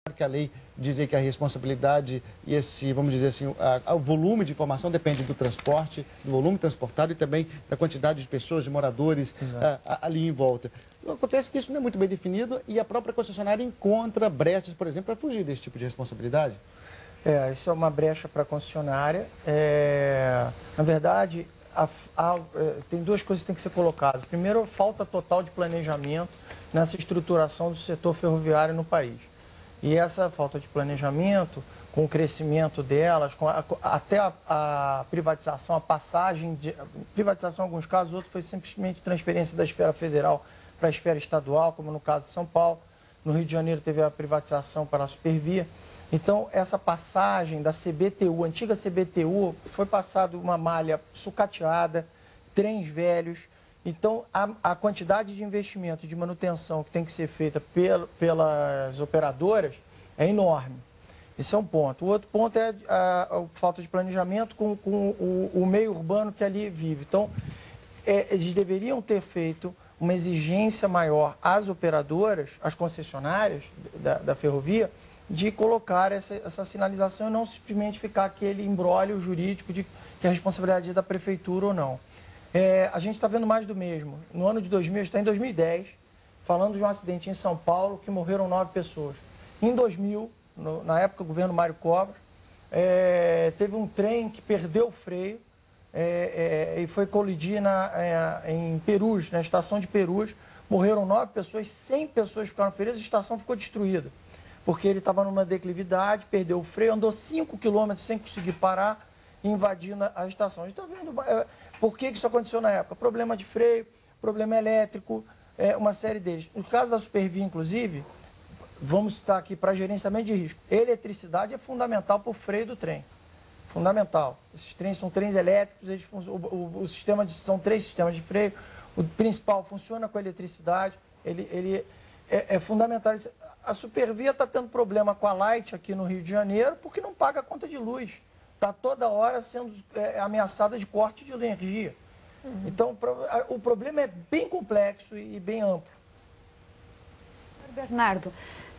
que a lei diz aí que a responsabilidade e esse, vamos dizer assim, o volume de informação depende do transporte, do volume transportado e também da quantidade de pessoas, de moradores ali em volta. Acontece que isso não é muito bem definido e a própria concessionária encontra brechas, por exemplo, para fugir desse tipo de responsabilidade. Isso é uma brecha para a concessionária. Na verdade, tem duas coisas que têm que ser colocadas. Primeiro, falta total de planejamento nessa estruturação do setor ferroviário no país. E essa falta de planejamento, com o crescimento delas, até a privatização, a passagem de privatização em alguns casos, outros foi simplesmente transferência da esfera federal para a esfera estadual, como no caso de São Paulo. No Rio de Janeiro teve a privatização para a Supervia. Então, essa passagem da CBTU, antiga CBTU, foi passado uma malha sucateada, trens velhos. Então, a quantidade de investimento, de manutenção que tem que ser feita pelas operadoras é enorme. Esse é um ponto. O outro ponto é a falta de planejamento com o meio urbano que ali vive. Então, eles deveriam ter feito uma exigência maior às operadoras, às concessionárias da ferrovia, de colocar essa sinalização e não simplesmente ficar aquele imbróglio jurídico de que a responsabilidade é da prefeitura ou não. A gente está vendo mais do mesmo. No ano de 2000, está em 2010, falando de um acidente em São Paulo que morreram 9 pessoas. Em 2000, na época do governo Mário Covas, teve um trem que perdeu o freio e foi colidir em Perus, na estação de Perus. Morreram 9 pessoas, 100 pessoas ficaram feridas, a estação ficou destruída. Porque ele estava numa declividade, perdeu o freio, andou 5 quilômetros sem conseguir parar, invadindo a estação. A gente está vendo por que isso aconteceu na época. Problema de freio, problema elétrico, uma série deles. No caso da Supervia, inclusive, vamos citar aqui para gerenciamento de risco. Eletricidade é fundamental para o freio do trem. Fundamental. Esses trens são trens elétricos, o sistema são 3 sistemas de freio. O principal funciona com a eletricidade, ele é fundamental. A Supervia está tendo problema com a Light aqui no Rio de Janeiro porque não paga a conta de luz. Está toda hora sendo ameaçada de corte de energia. Então, o problema é bem complexo e bem amplo. Bernardo,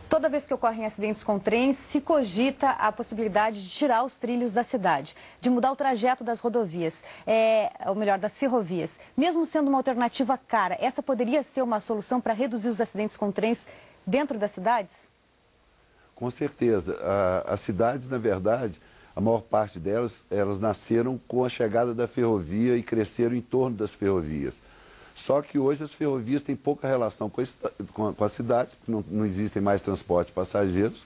toda vez que ocorrem acidentes com trens, se cogita a possibilidade de tirar os trilhos da cidade, de mudar o trajeto das rodovias, ou melhor, das ferrovias. Mesmo sendo uma alternativa cara, essa poderia ser uma solução para reduzir os acidentes com trens dentro das cidades? Com certeza. As cidades, na verdade, a maior parte delas, elas nasceram com a chegada da ferrovia e cresceram em torno das ferrovias. Só que hoje as ferrovias têm pouca relação com as cidades, porque não existem mais transporte de passageiros.